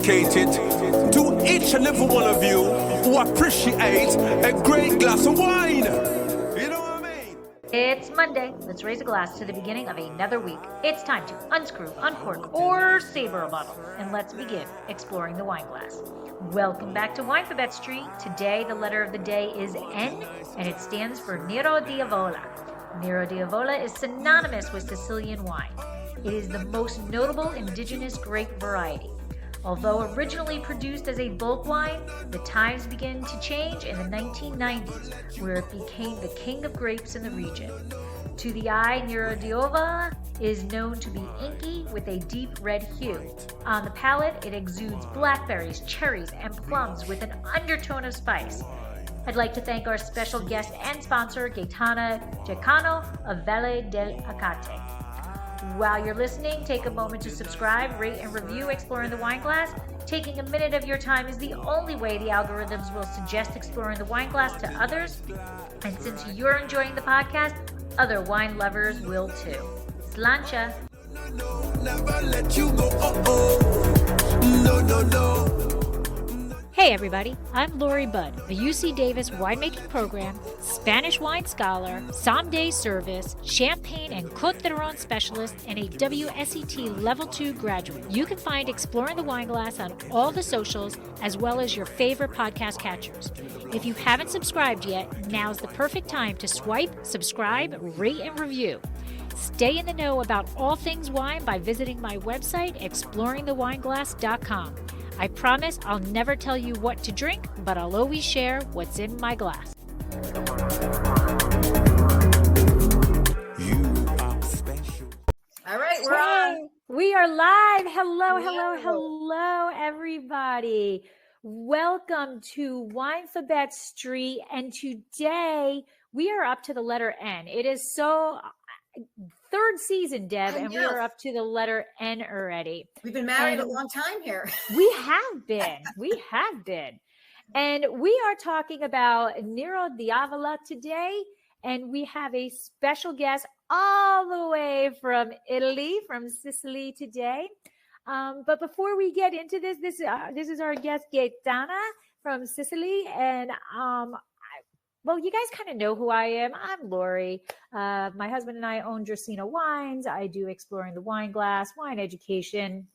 dedicated to each and every one of you who appreciate a great glass of wine. You know what I mean? It's Monday. Let's raise a glass to the beginning of another week. It's time to unscrew, uncork, or saber a bottle. And let's begin exploring the wine glass. Welcome back to Winephabet Street. Today, the letter of the day is N, and it stands for Nero di Avola. Nero di Avola is synonymous with Sicilian wine. It is the most notable indigenous grape variety. Although originally produced as a bulk wine, the times began to change in the 1990s, where it became the king of grapes in the region. To the eye, Nero di Avola is known to be inky with a deep red hue. On the palate, it exudes blackberries, cherries, and plums with an undertone of spice. I'd like to thank our special guest and sponsor, Gaetana Giacano of Valle del Acate. While you're listening, take a moment to subscribe, rate, and review Exploring the Wine Glass. Taking a minute of your time is the only way the algorithms will suggest Exploring the Wine Glass to others. And since you're enjoying the podcast, other wine lovers will too. Sláinte. Never let you go. No. Hey everybody, I'm Lori Budd, a UC Davis winemaking program, Spanish wine scholar, sommelier service, champagne and Côte d'Aron specialist, and a WSET Level 2 graduate. You can find Exploring the Wine Glass on all the socials, as well as your favorite podcast catchers. If you haven't subscribed yet, now's the perfect time to swipe, subscribe, rate, and review. Stay in the know about all things wine by visiting my website, exploringthewineglass.com. I promise I'll never tell you what to drink, but I'll always share what's in my glass. You are special. All right, we're on. We are live. Hello, everybody. Welcome to Winephabet Street. And today we are up to the letter N. It is third season, Deb, and we are up to the letter N already. We've been married a long time here. We have been. And we are talking about Nero di Avola today, and we have a special guest all the way from Italy, from Sicily today. But before we get into this is our guest Gaetana from Sicily, and well, you guys kind of know who I am. I'm Lori. My husband and I own Dracena Wines. I do Exploring the Wine Glass, wine education,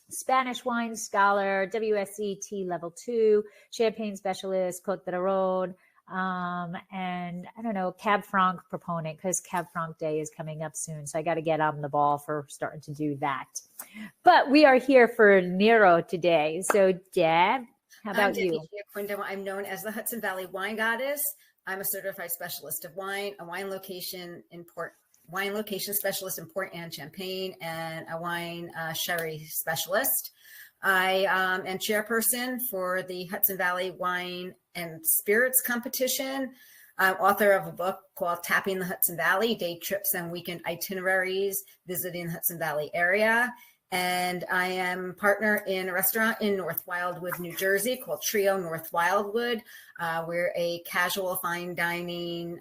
Spanish wine scholar, WSET Level 2, champagne specialist, Côte d'Aron, and I don't know, Cab Franc proponent, because Cab Franc Day is coming up soon. So I got to get on the ball for starting to do that. But we are here for Nero today. So Deb, how about you? I'm known as the Hudson Valley Wine Goddess. I'm a certified specialist of wine, a wine location specialist in Port and Champagne, and a wine sherry specialist. I am chairperson for the Hudson Valley Wine and Spirits Competition. I'm author of a book called Tapping the Hudson Valley, Day Trips and Weekend Itineraries Visiting the Hudson Valley Area. And I am partner in a restaurant in North Wildwood, New Jersey called Trio North Wildwood. We're a casual fine dining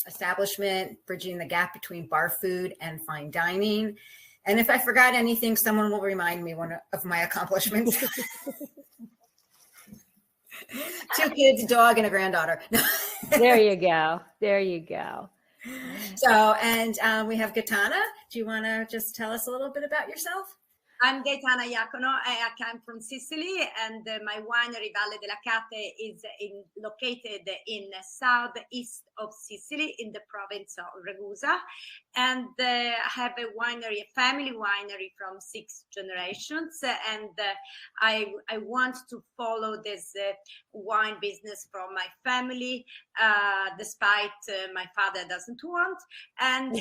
establishment, bridging the gap between bar food and fine dining. And if I forgot anything, someone will remind me of my accomplishments. 2 kids, a dog, and a granddaughter. There you go. So, and we have Gaetana. Do you want to just tell us a little bit about yourself? I'm Gaetana Giacano. I come from Sicily, and my winery Valle dell'Acate is located in southeast of Sicily in the province of Ragusa. And I have a family winery from 6 generations. And I want to follow this wine business from my family, despite my father doesn't want. And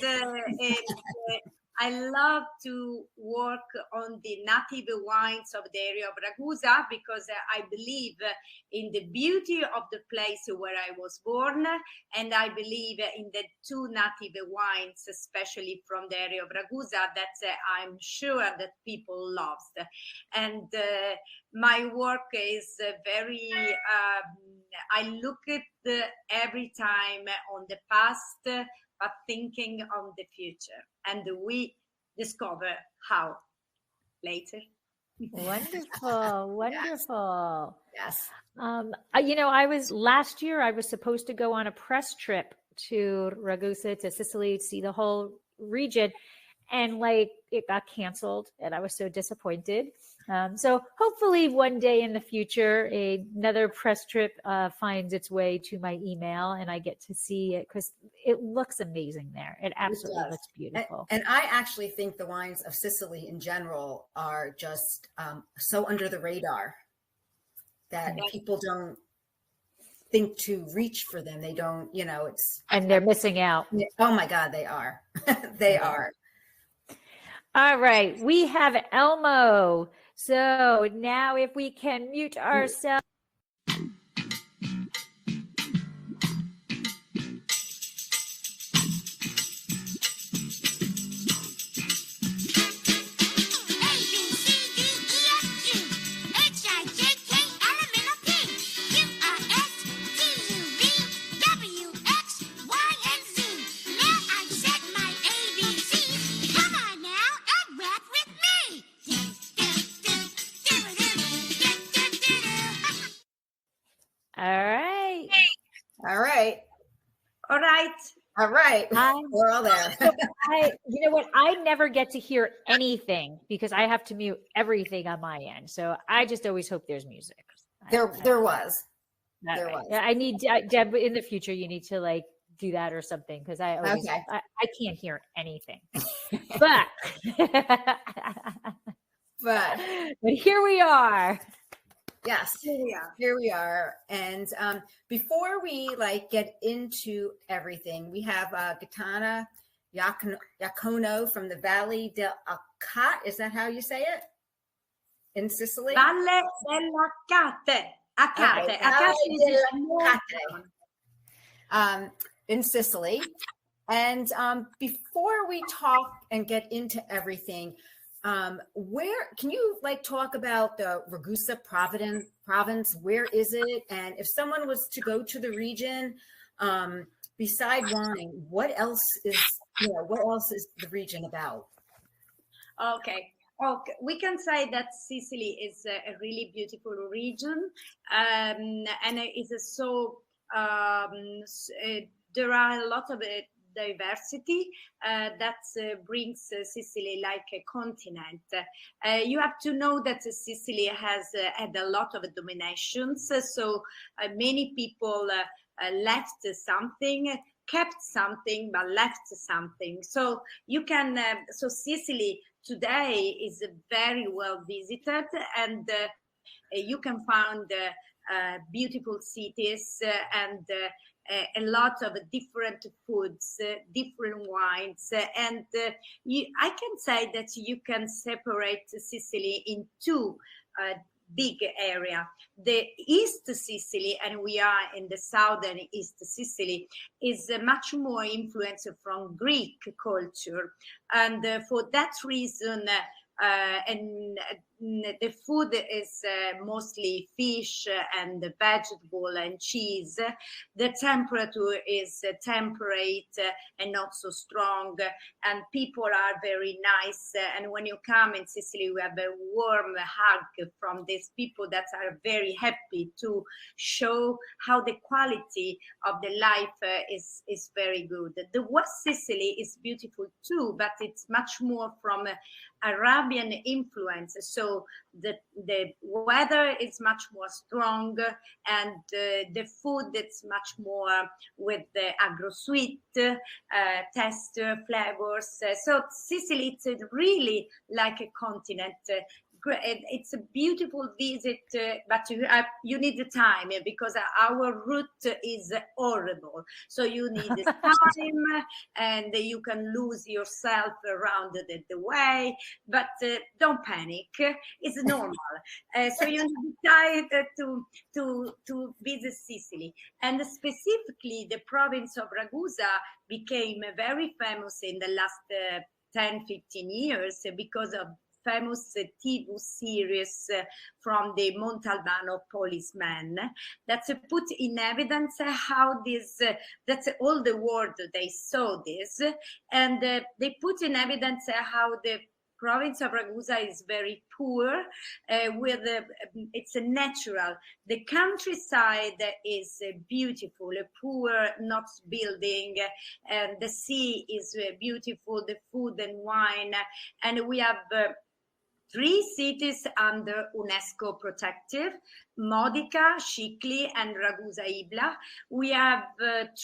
I love to work on the native wines of the area of Ragusa because I believe in the beauty of the place where I was born, and I believe in the 2 native wines, especially from the area of Ragusa, that I'm sure that people love. And my work is very, I look at every time on the past, but thinking on the future. And we discover how later. Wonderful, wonderful. Yes. Last year I was supposed to go on a press trip to Ragusa, to Sicily, to see the whole region, and it got canceled, and I was so disappointed. So hopefully one day in the future, another press trip finds its way to my email, and I get to see it, because it looks amazing there. It absolutely looks beautiful. And I actually think the wines of Sicily in general are just so under the radar that people don't think to reach for them. They don't, and they're missing out. Oh my God, they are. They are. All right, we have Elmo. So now if we can mute ourselves. All right. We're all there. You know what? I never get to hear anything because I have to mute everything on my end. So I just always hope there's music. There was. I need Deb, in the future, you need to do that or something, because I can't hear anything. But here we are. Yes, here we are. And before we get into everything, we have Gaetana Iacono from the Valle dell'Acate. Is that how you say it? In Sicily? Valle dell'Acate. In Sicily. And before we talk and get into everything, where can you talk about the Ragusa province? Where is it? And if someone was to go to the region, beside wine, what else is the region about? Okay, we can say that Sicily is a really beautiful region, and it is so there are a lot of diversity that brings Sicily like a continent. You have to know that Sicily has had a lot of dominations, so many people left something, kept something, but left something. So you can, so Sicily today is very well visited, and you can find beautiful cities and a lot of different foods, different wines, and I can say that you can separate Sicily in two big area. The East Sicily, and we are in the southern East Sicily, is much more influenced from Greek culture, and for that reason, and the food is mostly fish and vegetable and cheese. The temperature is temperate and not so strong, and people are very nice. And when you come in Sicily, we have a warm hug from these people that are very happy to show how the quality of the life is very good. The West Sicily is beautiful too, but it's much more from Arabian influence. So the weather is much more strong, and the food is much more with the agro-sweet taste, flavors. So Sicily, it's really like a continent. It's a beautiful visit, but you need the time, because our route is horrible. So you need the time, and you can lose yourself around the way. But don't panic; it's normal. So you need time to visit Sicily, and specifically the province of Ragusa became very famous in the last 10-15 years because of famous TV series from the Montalbano policeman that put in evidence how this, that's all the world they saw this, and they put in evidence how the province of Ragusa is very poor, it's a natural. The countryside is beautiful, poor, not building, and the sea is beautiful, the food and wine, and we have 3 cities under UNESCO protective: Modica, Scicli, and Ragusa Ibla. We have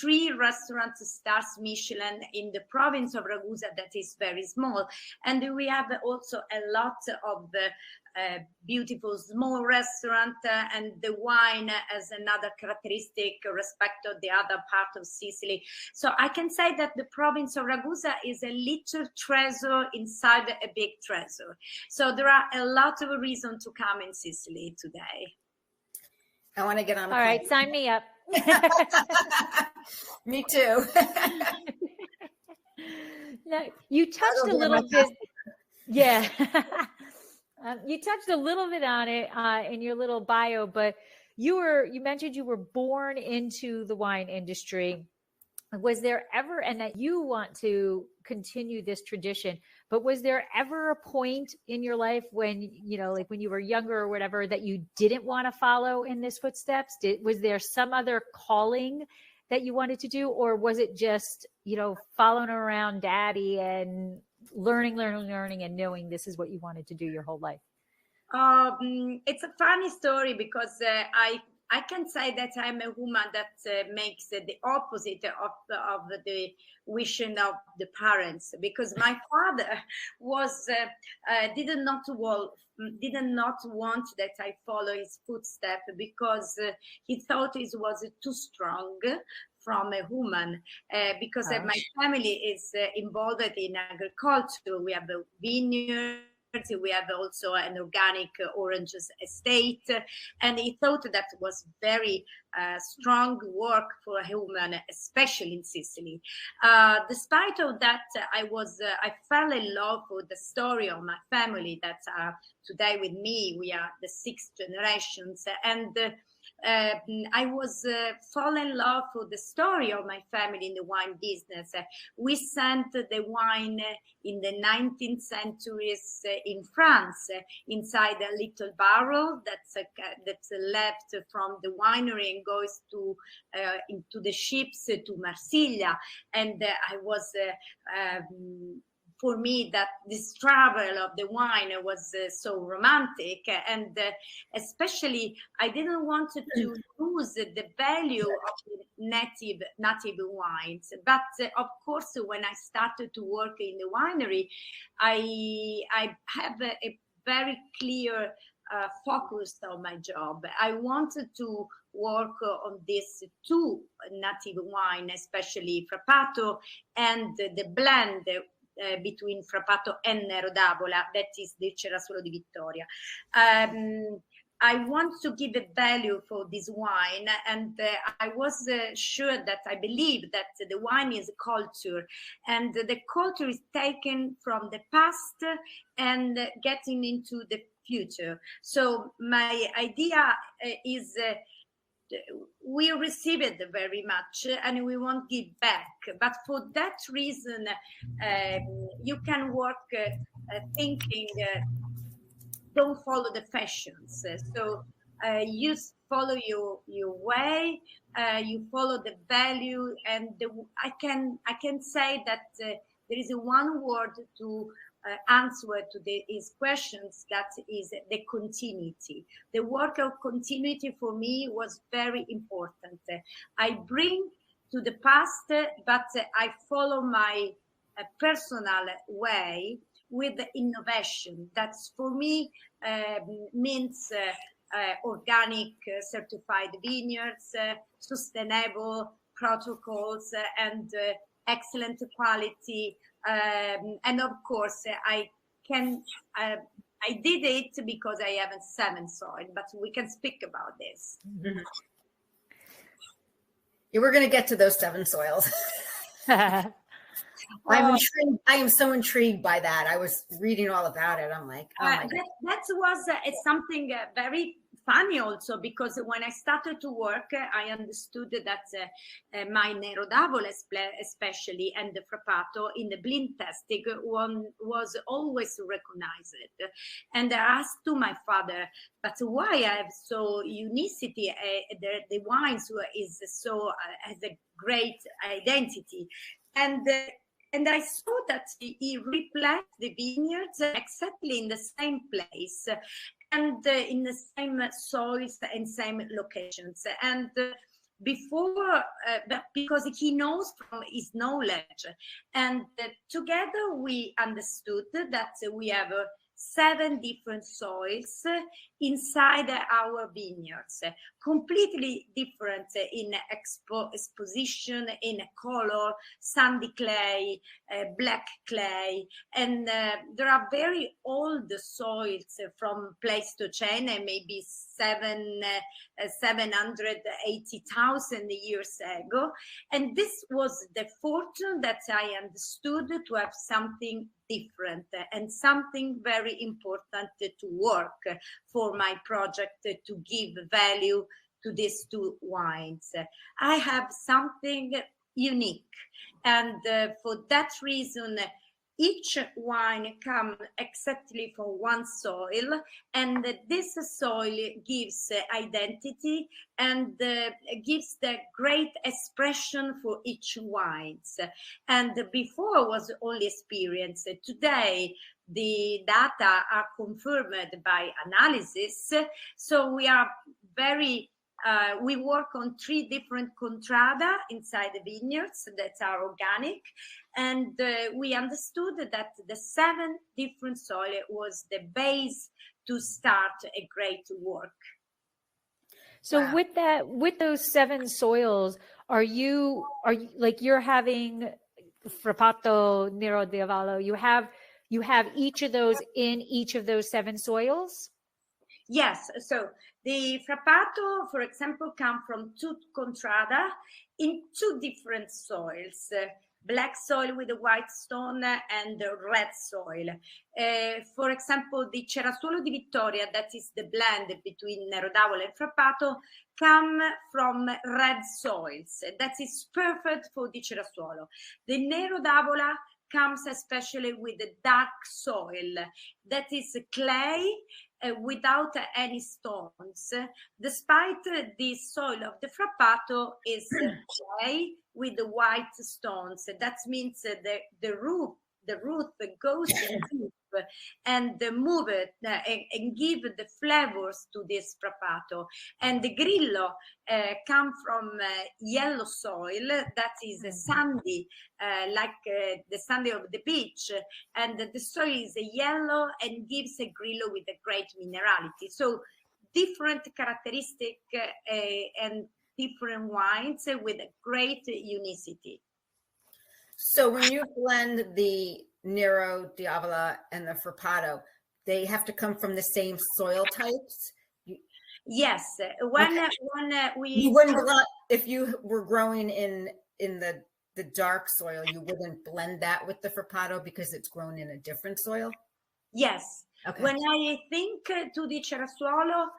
3 restaurant stars Michelin in the province of Ragusa that is very small. And we have also a lot of beautiful small restaurant, and the wine as another characteristic respect of the other part of Sicily. So I can say that the province of Ragusa is a little treasure inside a big treasure. So there are a lot of reasons to come in Sicily today. I want to get on a All plane. right, sign me up. Me too. Now, you touched a little bit. Yeah. You touched a little bit on it in your little bio, but you mentioned you were born into the wine industry. Was there ever, and that you want to continue this tradition, but was there ever a point in your life when, like when you were younger or whatever, that you didn't want to follow in this footsteps? Was there some other calling that you wanted to do, or was it just, following around daddy and learning and knowing this is what you wanted to do your whole life? It's a funny story because I can say that I'm a woman that makes the opposite of the wishing of the parents, because my father was did not want that I follow his footsteps, because he thought it was too strong from a woman, because my family is involved in agriculture. We have a vineyard, we have also an organic oranges estate, and he thought that was very strong work for a woman, especially in Sicily. Despite of that, I fell in love with the story of my family that are today with me. We are the 6th generations, and I was fall in love with the story of my family in the wine business. We sent the wine in the 19th centuries in France inside a little barrel that's left from the winery and goes to into the ships to Marsiglia. And I was for me, that this travel of the wine was so romantic, and especially I didn't want to lose the value of the native wines. But of course, when I started to work in the winery, I have a very clear focus on my job. I wanted to work on this 2 native wine, especially Frappato and the blend between Frappato and Nero d'Avola, that is the Cerasuolo di Vittoria. I want to give a value for this wine, and I was sure that I believe that the wine is a culture, and the culture is taken from the past and getting into the future. So my idea is we receive it very much and we won't give back. But for that reason, you can work thinking, don't follow the fashions. So you follow your way, you follow the value, and I can say that there is one word to answer to his questions, that is the continuity. The work of continuity for me was very important. I bring to the past, but I follow my personal way with innovation. That's for me means organic certified vineyards, sustainable protocols, and excellent quality. And of course, I did it because I have a 7 soil, but we can speak about this. Mm-hmm. Yeah, we're going to get to those 7 soils. I'm intrigued. I am so intrigued by that. I was reading all about it. I'm like, oh my God. That was something very funny also because when I started to work, I understood that my Nero d'Avola especially and the Frappato in the blind testing one was always recognized. And I asked to my father, but why I have so unicity? The wines is so has a great identity, and I saw that he replanted the vineyards exactly in the same place and in the same soils and same locations. And before, because he knows from his knowledge, and together we understood that we have 7 different soils inside our vineyards, completely different in exposition, in color, sandy clay, black clay, and there are very old soils from Pleistocene, maybe 780,000 years ago, and this was the fortune that I understood to have something different and something very important to work for my project to give value to these 2 wines. I have something unique, and for that reason each wine comes exactly from one soil, and this soil gives identity and gives the great expression for each wines. And before was only experience. Today the data are confirmed by analysis, so we are very we work on 3 different contrada inside the vineyards that are organic, and we understood that the 7 different soil was the base to start a great work. So Wow. with those 7 soils, are you like you're having Frappato, Nero d'Avola, you have each of those in each of those 7 soils? Yes, so the Frappato, for example, come from 2 contrada in 2 different soils, black soil with a white stone and red soil. For example, the Cerasuolo di Vittoria, that is the blend between Nero d'Avola and Frappato, come from red soils. That is perfect for the Cerasuolo. The Nero d'Avola comes especially with the dark soil, that is clay without any stones, despite the soil of the Frappato is clay with the white stones. That means the root goes in deep and move it and give the flavors to this Frappato. And the Grillo come from yellow soil that is sandy, like the sandy of the beach, and the soil is yellow and gives a Grillo with a great minerality. So different characteristic and different wines with a great unicity. So when you blend the Nero d'Avola and the Frappato, they have to come from the same soil types? Yes, when we you wouldn't if you were growing in the dark soil, you wouldn't blend that with the Frappato because it's grown in a different soil? Yes. Okay. When I think to the Cerasuolo,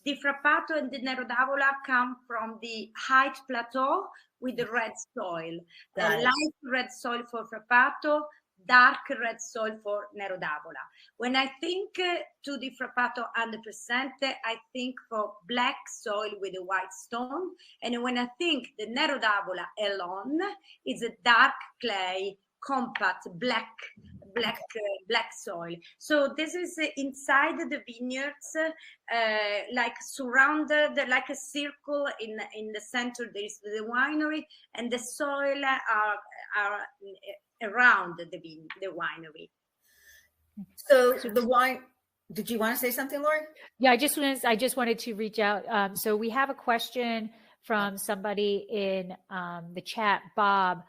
the Frappato and the Nero d'Avola come from the high plateau with the red soil. Light red soil for Frappato, dark red soil for Nero d'Avola. When I think to the Frappato 100%, I think for black soil with a white stone. And when I think the Nero d'Avola alone, it's a dark clay, compact, black soil. So this is inside the vineyards, like surrounded, like a circle. In the center there is the winery, and the soil are around the winery. So the wine. Did you want to say something, Lori? Yeah, I just wanted to reach out. So we have a question from somebody in the chat, Bob.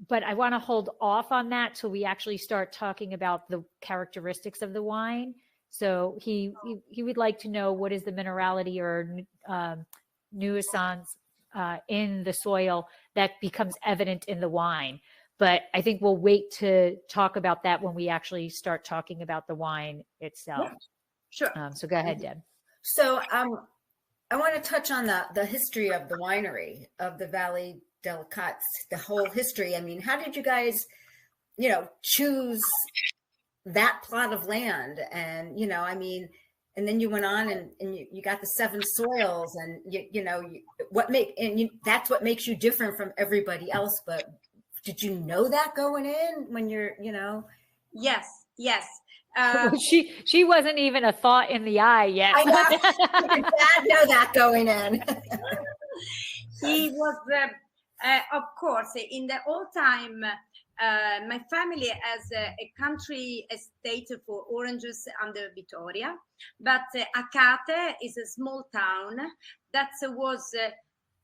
But I want to hold off on that till we actually start talking about the characteristics of the wine. So he would like to know what is the minerality or nuisance in the soil that becomes evident in the wine. But I think we'll wait to talk about that when we actually start talking about the wine itself. Yeah, sure. So go ahead, Deb. So I want to touch on the history of the winery, of the Valley Delicates, the whole history. I mean, how did you guys, choose that plot of land? And, I mean, and then you went on and you got the 7 soils, and that's what makes you different from everybody else. But did you know that going in when you're, Yes. She wasn't even a thought in the eye yet. I know. Your dad know that going in. He was, of course, in the old time, my family has a country estate for oranges under Vitoria, but Acate is a small town that was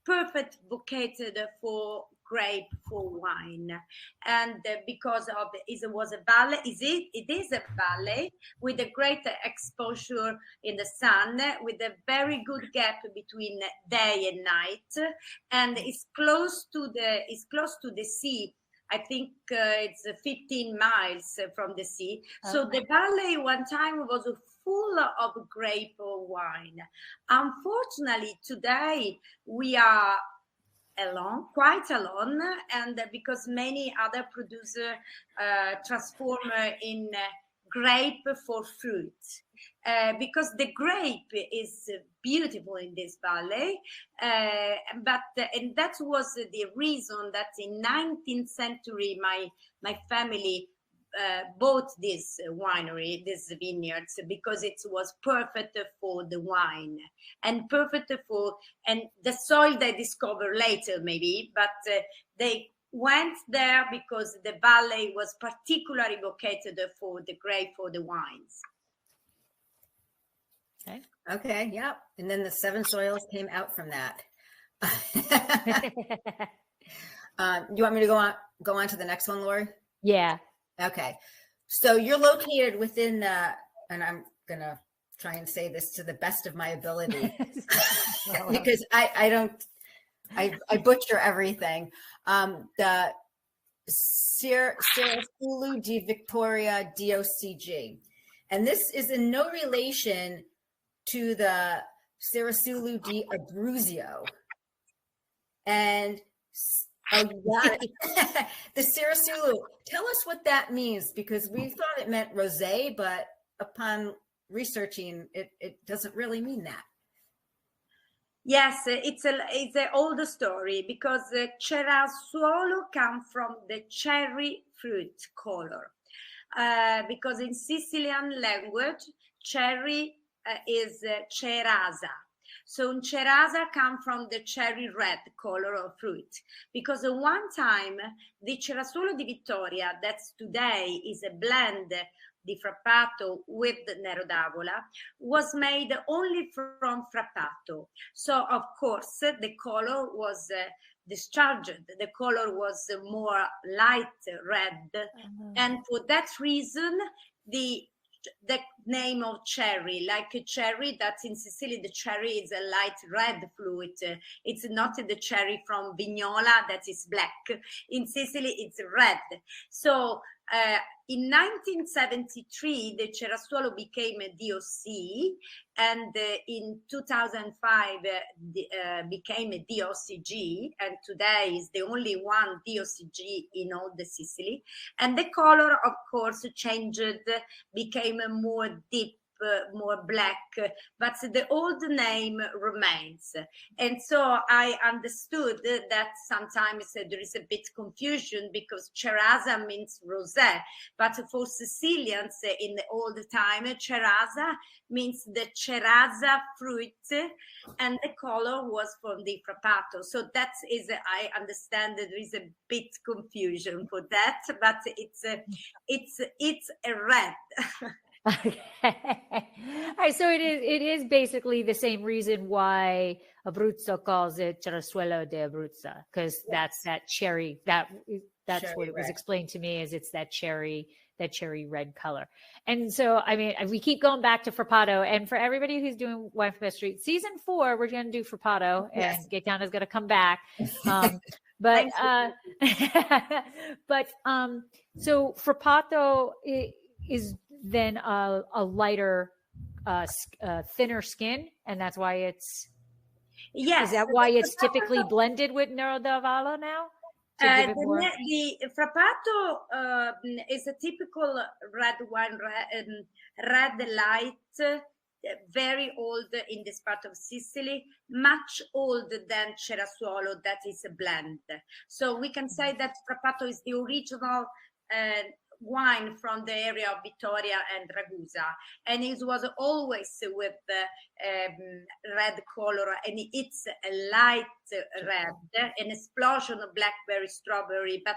perfect vocated for grape for wine, and because of it was a valley, it is a valley with a great exposure in the sun, with a very good gap between day and night, and it's close to the sea. I think it's 15 miles from the sea. Okay. So the valley one time was full of grape wine. Unfortunately, today we are quite alone, and because many other producers transform in grape for fruit. Because the grape is beautiful in this valley, and that was the reason that in 19th century my family bought this winery, this vineyards, because it was perfect for the wine and perfect for, and the soil they discovered later maybe, but they went there because the valley was particularly vocated for the grape, for the wines. Okay. Yep. And then the 7 soils came out from that. You want me to go on to the next one, Lori? Yeah. Okay. So you're located within and I'm going to try and say this to the best of my ability because I butcher everything. The Cerasuolo di Victoria DOCG. And this is in no relation to the Cerasuolo di Abruzzo. And oh, you got it. The Cerasuolo. Tell us what that means, because we thought it meant rosé, but upon researching, it doesn't really mean that. Yes, it's an older story, because Cerasuolo comes from the cherry fruit color. Because in Sicilian language, cherry is cerasa. So cerasa comes from the cherry red color of fruit, because at one time the Cerasuolo di Vittoria, that's today is a blend di Frappato with Nero d'Avola, was made only from Frappato. So of course the color was discharged, the color was more light red, and for that reason the name of cherry, like a cherry, that's in Sicily, the cherry is a light red fluid. It's not the cherry from Vignola that is black. In Sicily, it's red. So in 1973, the Cerasuolo became a DOC, and in 2005 became a DOCG, and today is the only one DOCG in all the Sicily. And the color, of course, changed, became more deep, more black, but the old name remains. And so I understood that sometimes there is a bit confusion, because cerasa means rosé, but for Sicilians in the old time, cerasa means the cerasa fruit, and the color was from the Frappato. So that is, I understand that there is a bit confusion for that, but it's a red. Okay. All right, so it is basically the same reason why Abruzzo calls it Cerasuolo di Abruzzo, because that's that cherry, that's cherry what it was red. explained to me, is it's that cherry red color. And so, I mean, we keep going back to Frappato, and for everybody who's doing Winephabet Street, season 4, we're going to do Frappato, Yes. and Gaetana's going to come back. So Frappato is then a lighter thinner skin, and that's why it's. Yes. Is that why it's typically blended with Nero d'Avala now? To give it more. The Frappato is a typical red wine, red light, very old in this part of Sicily, much older than Cerasuolo, that is a blend. So we can say that Frappato is the original wine from the area of Vittoria and Ragusa, and it was always with red color, and it's a light red, an explosion of blackberry, strawberry, but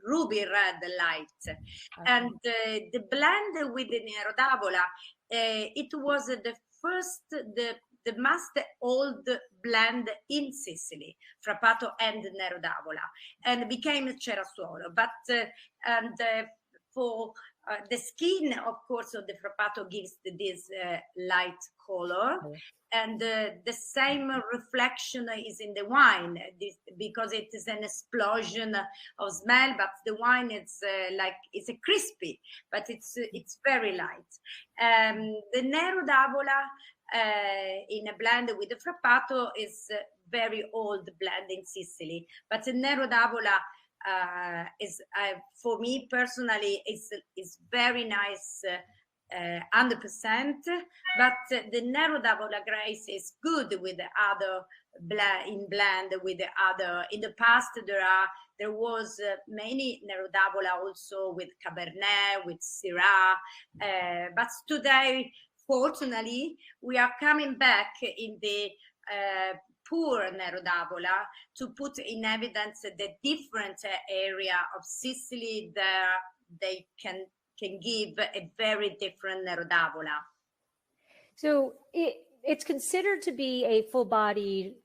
ruby red light. Okay. And the blend with the Nero d'Avola, it was the first, the most old blend in Sicily, Frappato and Nero d'Avola, and became Cerasuolo. But for the skin, of course, of the Frappato gives this light color, and the same reflection is in the wine, because it is an explosion of smell, but the wine is it's a crispy, but it's very light. The Nero d'Avola in a blend with the Frappato is very old blend in Sicily, but the Nero d'Avola is for me personally is very nice, 100%. But the Nero d'Avola Grace is good with the other blend with the other. In the past there was many Nero d'Avola also with Cabernet, with Syrah, but today fortunately we are coming back in the poor Nero d'Avola to put in evidence the different area of Sicily that they can give a very different Nero d'Avola. So it's considered to be a full-bodied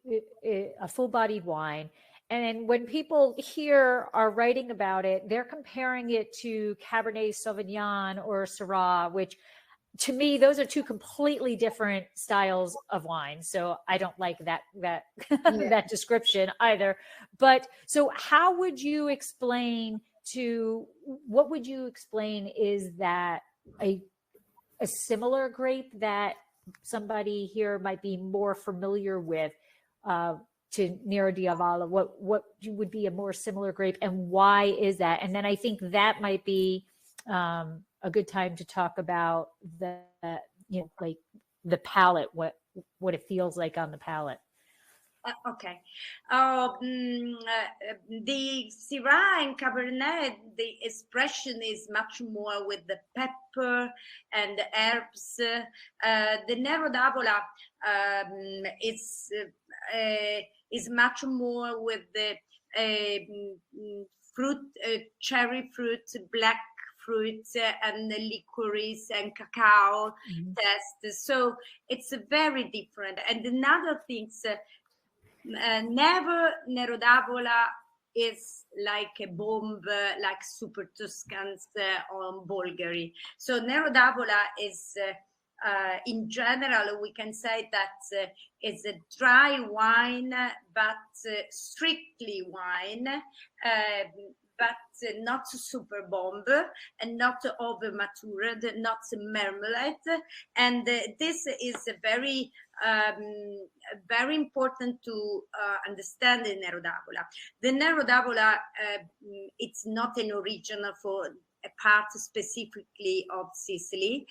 wine. And when people here are writing about it, they're comparing it to Cabernet Sauvignon or Syrah, which to me, those are two completely different styles of wine. So I don't like that that description either. But so how would you explain what would you explain is that a similar grape that somebody here might be more familiar with to Nero d'Avola? What would be a more similar grape, and why is that? And then I think that might be a good time to talk about the palate, what it feels like on the palate. Okay. The Syrah and Cabernet, the expression is much more with the pepper and the herbs. The Nero d'Avola is much more with the fruit, cherry fruit, black fruit, and the licorice and cacao taste. So it's very different. And another thing, never Nero d'Avola is like a bomb, like Super Tuscans or Bulgari. So Nero d'Avola is, in general, we can say that it's a dry wine, but strictly wine, but not super bomb and not over matured, not marmalade. And this is a very important to understand in Nero d'Avola. The Nero d'Avola, it's not an origin for a part specifically of Sicily,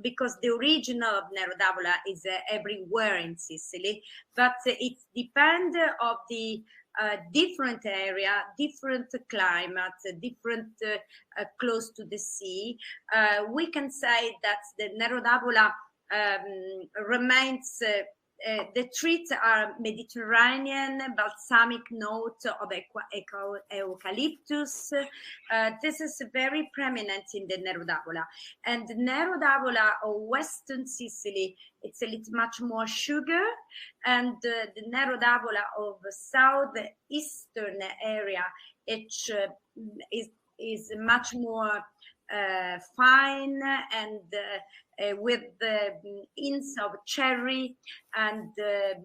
because the origin of Nero d'Avola is everywhere in Sicily, but it depends of the different area, different climate, different close to the sea. We can say that the Nero d'Avola remains, the trees are Mediterranean, balsamic note of eucalyptus. This is very prominent in the Nero d'Avola. And the Nero d'Avola of Western Sicily, it's a little much more sugar. And the Nero d'Avola of southeastern area, it is much more fine and with the hints of cherry and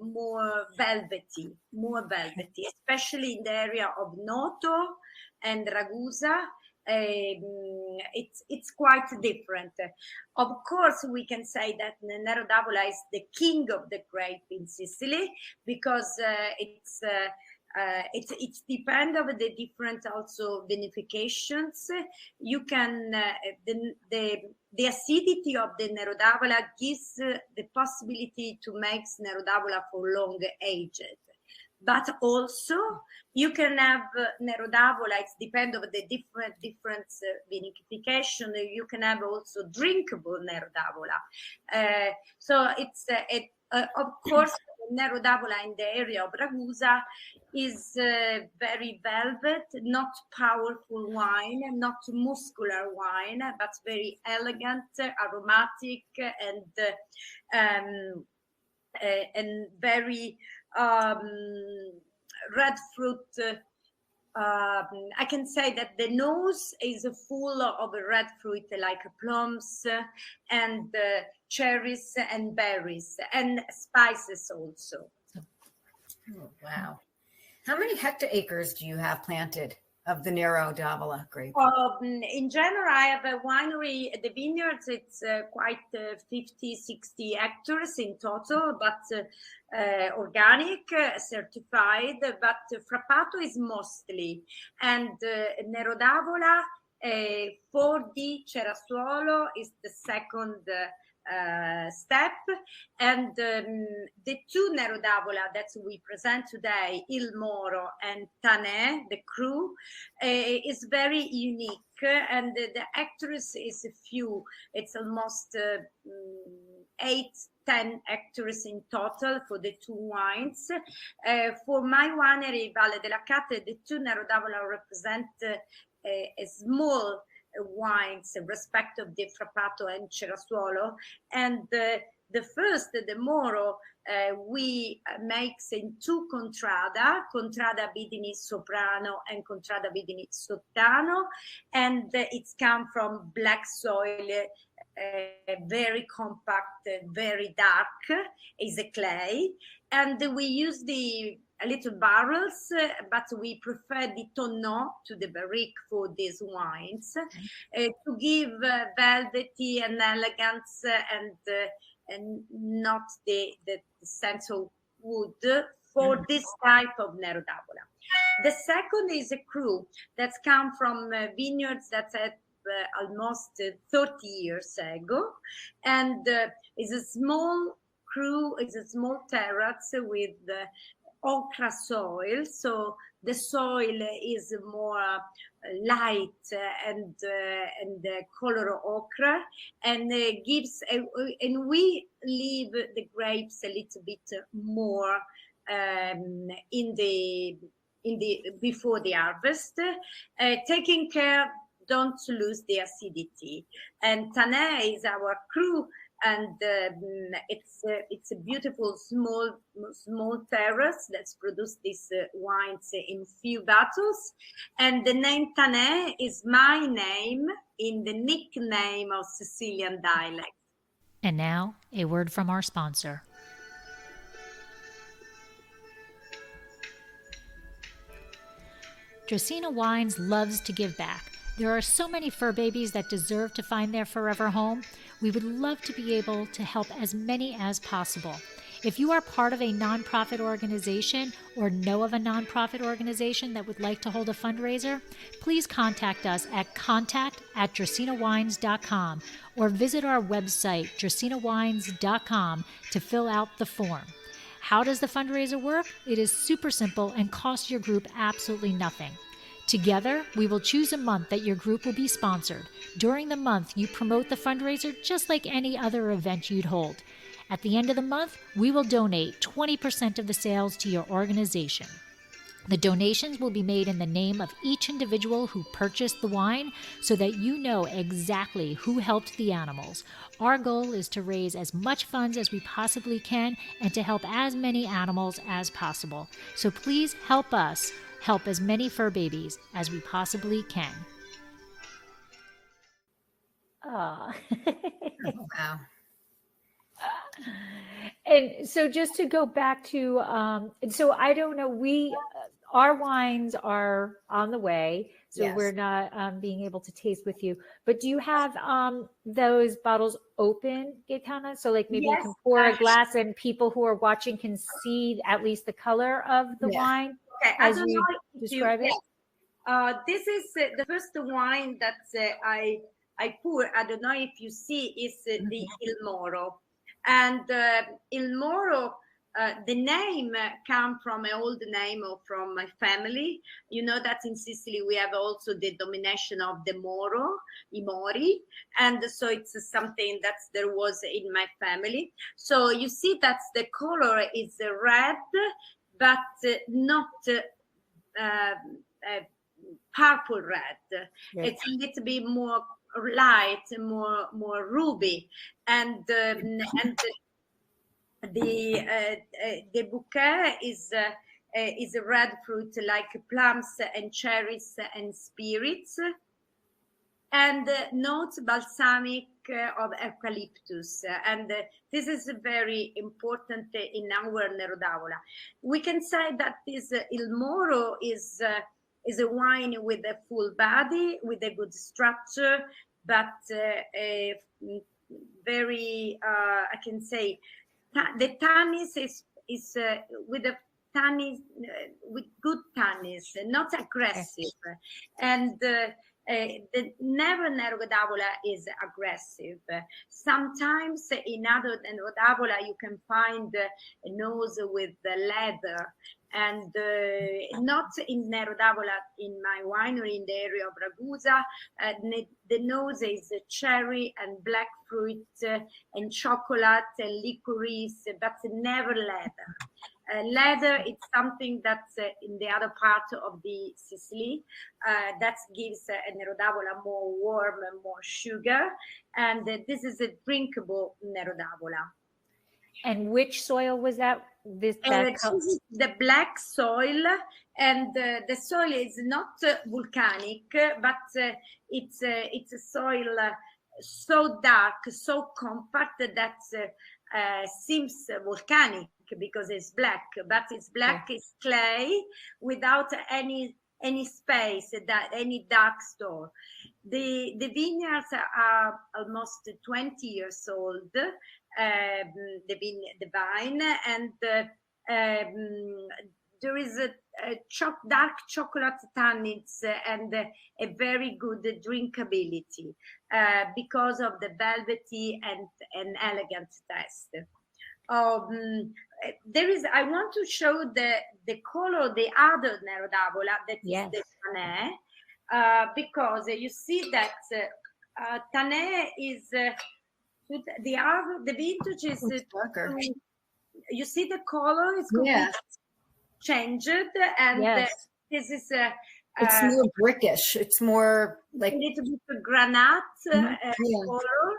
more velvety, especially in the area of Noto and Ragusa. it's quite different. Of course, we can say that Nero d'Avola is the king of the grape in Sicily, because it's depend of the different also vinifications. You can the acidity of the Nero d'Avola gives the possibility to make Nero d'Avola for long aged. But also you can have Nero d'Avola. It depends on the different vinification. You can have also drinkable Nero d'Avola. So it's of course Nero d'Avola in the area of Ragusa is very velvet, not powerful wine, not muscular wine, but very elegant, aromatic, and very red fruit. I can say that the nose is full of red fruit like plums and cherries and berries and spices also. Oh, wow. How many hectares do you have planted of the Nero d'Avola grape? In general, I have a winery, the vineyards, it's quite 50, 60 hectares in total, but organic, certified, but Frappato is mostly. And Nero d'Avola, 4D Cerasuolo is the second step, and the two Nero d'Avola that we present today, Il Moro and Tanè, the Cru, is very unique, and the hectares is a few. It's almost 8-10 hectares in total for the two wines. For my winery, Valle della Cate, the two Nero d'Avola represent a small wines in respect of the Frappato and Cerasuolo, and the first, the Moro, we makes in two contrada Bidini Soprano and Contrada Bidini Sottano, and it's come from black soil, very compact, very dark, is a clay, and we use the little barrels, but we prefer the tonneau to the barrique for these wines, to give velvety and elegance, and not the sense of wood for this type of Nero d'Avola. The second is a cru that's come from vineyards that had almost 30 years ago, and is a small cru, is a small terrace with ochre soil, so the soil is more light and color ochre, and gives and we leave the grapes a little bit more in the before the harvest, taking care don't lose the acidity. And Tanè is our cru, and it's a beautiful small terrace that's produced these wines in few bottles, and the name Tanè is my name in the nickname of Sicilian dialect. And now a word from our sponsor. Dracaena Wines loves to give back. There are so many fur babies that deserve to find their forever home. We would love to be able to help as many as possible. If you are part of a nonprofit organization or know of a nonprofit organization that would like to hold a fundraiser, please contact us at contact@dracaenawines.com or visit our website, dracaenawines.com, to fill out the form. How does the fundraiser work? It is super simple and costs your group absolutely nothing. Together, we will choose a month that your group will be sponsored. During the month, you promote the fundraiser just like any other event you'd hold. At the end of the month, we will donate 20% of the sales to your organization. The donations will be made in the name of each individual who purchased the wine so that you know exactly who helped the animals. Our goal is to raise as much funds as we possibly can and to help as many animals as possible. So please help us help as many fur babies as we possibly can. Oh, wow. And so just to go back to, so I don't know, we our wines are on the way, so Yes. we're not being able to taste with you. But do you have those bottles open, Gaetana? So like maybe you Yes, can pour a glass and people who are watching can see at least the color of the Yeah. wine okay. I as don't you know if describe it. yes. This is the first wine that I pour. I don't know if you see, is the Il Moro, and Il Moro. The name come from an old name from my family. You know that in Sicily we have also the domination of the Moro, I Mori, and so it's something that there was in my family. So you see that the color is red, but not purple red. Right. It's a little bit more light, more ruby, and the bouquet is a red fruit like plums and cherries and spirits, and notes balsamic of eucalyptus, and this is very important in our Nero d'Avola. We can say that this Il Moro is a wine with a full body, with a good structure, but very I can say the tannins is with a tannin with good tannins, not aggressive, and the Nero d'Avola is aggressive. Sometimes in other Nero d'Avola you can find a nose with leather, and not in Nero d'Avola, in my winery in the area of Ragusa. The nose is cherry and black fruit and chocolate and licorice, but never leather. Leather, it's something that's in the other part of the Sicily that gives a Nero d'Avola more warm and more sugar, and this is a drinkable Nero d'Avola. And which soil was that? This is the black soil, and the soil is not volcanic, but it's a soil so dark, so compact that seems volcanic because it's black, but it's black, it's clay without any space, that any dark store. The vineyards are almost 20 years old, the vine, and there is a dark chocolate tannins and a very good drinkability because of the velvety and elegant taste. There is, I want to show the color, the other Nero d'Avola, that is the Tanais, because you see that Tanais is the vintage is darker. You see the color is completely changed, and this is it's more brickish. It's more like a little bit of granite color,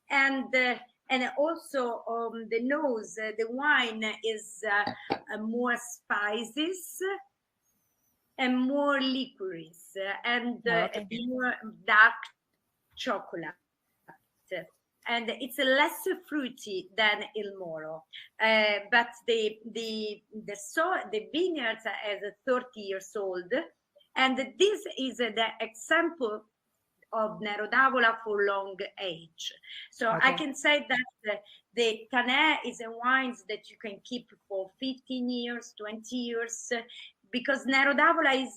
and also the nose, the wine is more spices and more licorice and more dark chocolate. And it's less fruity than Il Moro, but the vineyards are 30 years old, and this is the example of Nero d'Avola for long age. So I can say that the Tanais is a wines that you can keep for 15 years, 20 years, because Nero d'Avola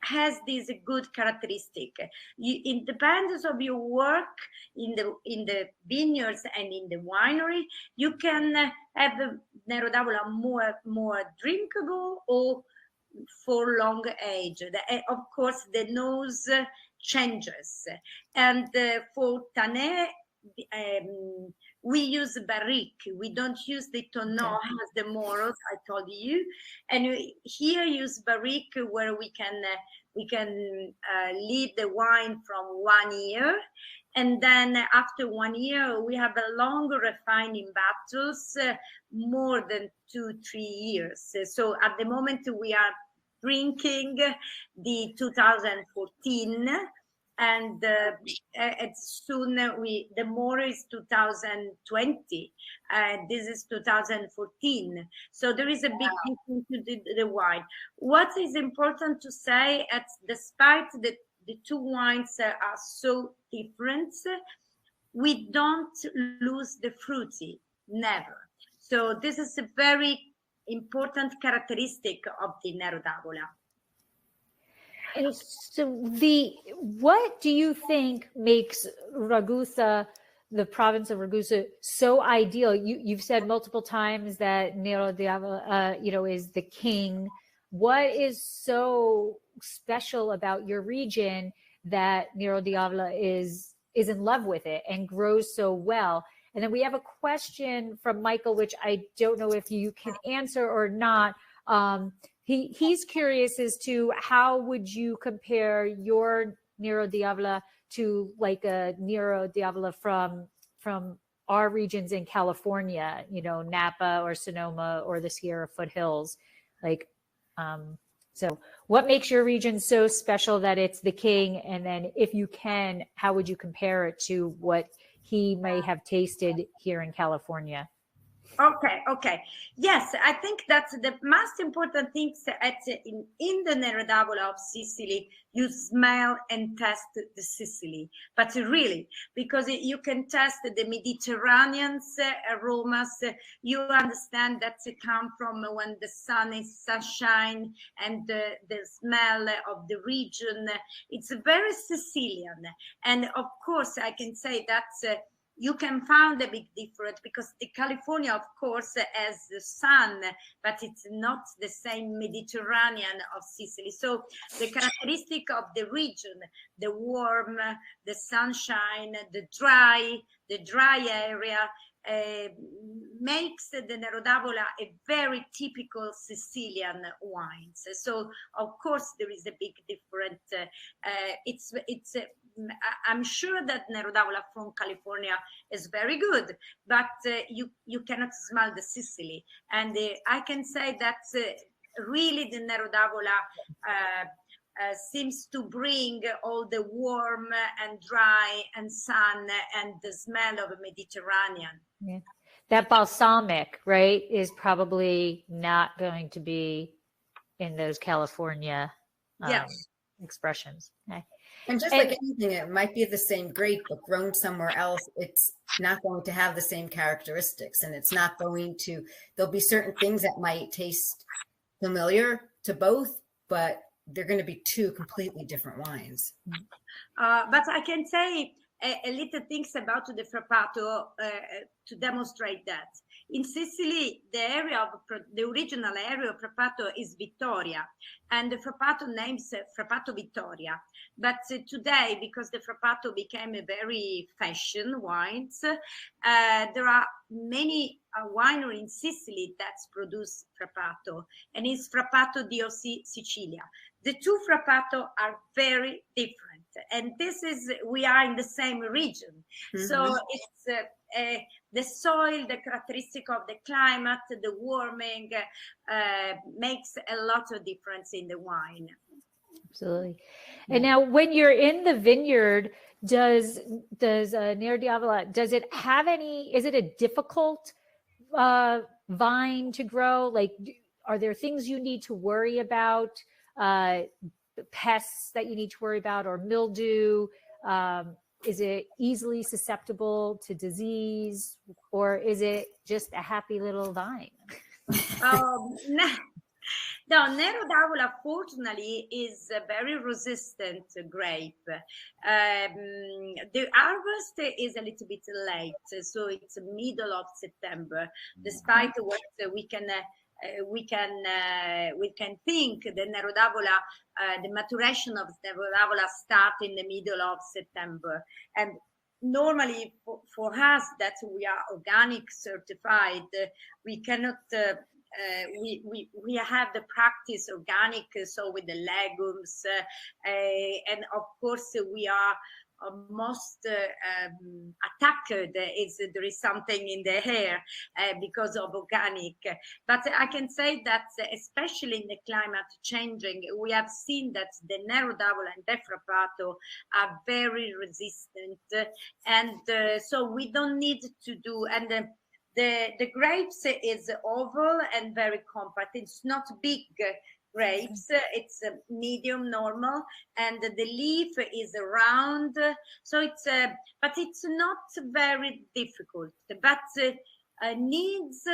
has this good characteristic. It depends of your work in the vineyards and in the winery. You can have Nero d'Avola more drinkable or for long age. Of course, the nose changes, and for Tanais we use barrique. We don't use the tonneau as the Moros, I told you, and we here use barrique, where we can leave the wine from 1 year, and then after 1 year we have a longer refining battles, more than 2-3 years. So at the moment we are drinking the 2014 and soon the more is 2020. This is 2014. So there is a big difference to the wine. What is important to say, despite the two wines are so different, we don't lose the fruity, never. So this is a very important characteristic of the Nero d'Avola. And so what do you think makes Ragusa, the province of Ragusa, so ideal? You've said multiple times that Nero d'Avola, is the king. What is so special about your region that Nero d'Avola is in love with it and grows so well? And then we have a question from Michael, which I don't know if you can answer or not. He's curious as to how would you compare your Nero d'Avola to like a Nero d'Avola from our regions in California, Napa or Sonoma or the Sierra foothills. So what makes your region so special that it's the king? And then if you can, how would you compare it to what he may have tasted here in California? Okay. Yes, I think that's the most important thing in the Nero d'Avola of Sicily. You smell and test the Sicily, but really, because you can test the Mediterranean aromas, you understand that they come from when the sun is sunshine and the smell of the region. It's very Sicilian, and of course, I can say that. You can find a big difference because the California, of course, has the sun, but it's not the same Mediterranean of Sicily. So the characteristic of the region, the warm, the sunshine, the dry area, makes the Nero d'Avola a very typical Sicilian wine. So of course there is a big difference. I'm sure that Nero d'Avola from California is very good, but you cannot smell the Sicily. And I can say that really the Nero d'Avola seems to bring all the warm and dry and sun and the smell of the Mediterranean. Yeah. That balsamic, right, is probably not going to be in those California expressions. Okay. And just like anything, it might be the same grape, but grown somewhere else, it's not going to have the same characteristics. And it's not going to, there'll be certain things that might taste familiar to both, but they're going to be two completely different wines. But I can say a little things about the Frappato to demonstrate that. In Sicily, the original area of Frappato is Vittoria, and the Frappato names Frappato Vittoria. But today, because the Frappato became a very fashion wines, there are many wineries in Sicily that produce Frappato, and it's Frappato di Sicilia. The two Frappato are very different, and we are in the same region. Mm-hmm. So it's the soil, the characteristic of the climate, the warming makes a lot of difference in the wine. Absolutely. And now when you're in the vineyard, does Nero d'Avola, does it have is it a difficult vine to grow? Like, are there things you need to worry about, pests that you need to worry about, or mildew? Is it easily susceptible to disease, or is it just a happy little vine? No, Nero d'Avola, fortunately, is a very resistant grape. The harvest is a little bit late, so it's middle of September, despite what we can think the Nero d'Avola, the maturation of Nero d'Avola start in the middle of September. And normally for us that we are organic certified, we cannot, we have the practice organic, so with the legumes, and of course we are most attacked is there is something in the air because of organic. But I can say that especially in the climate changing, we have seen that the Nero d'Avola and the Frappato are very resistant, and so we don't need to do. And the grapes is oval and very compact. It's not big grapes, it's medium normal, and the leaf is round, so it's but it's not very difficult, but needs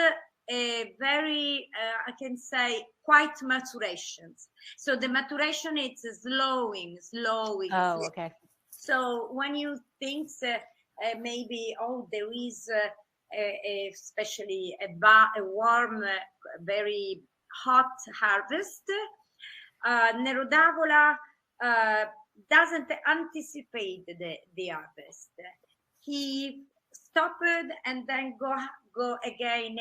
a very I can say quite maturations. So the maturation is slowing. Oh, okay. So when you think maybe there is especially a warm very hot harvest, Nero d'Avola doesn't anticipate the harvest. He stopped and then go again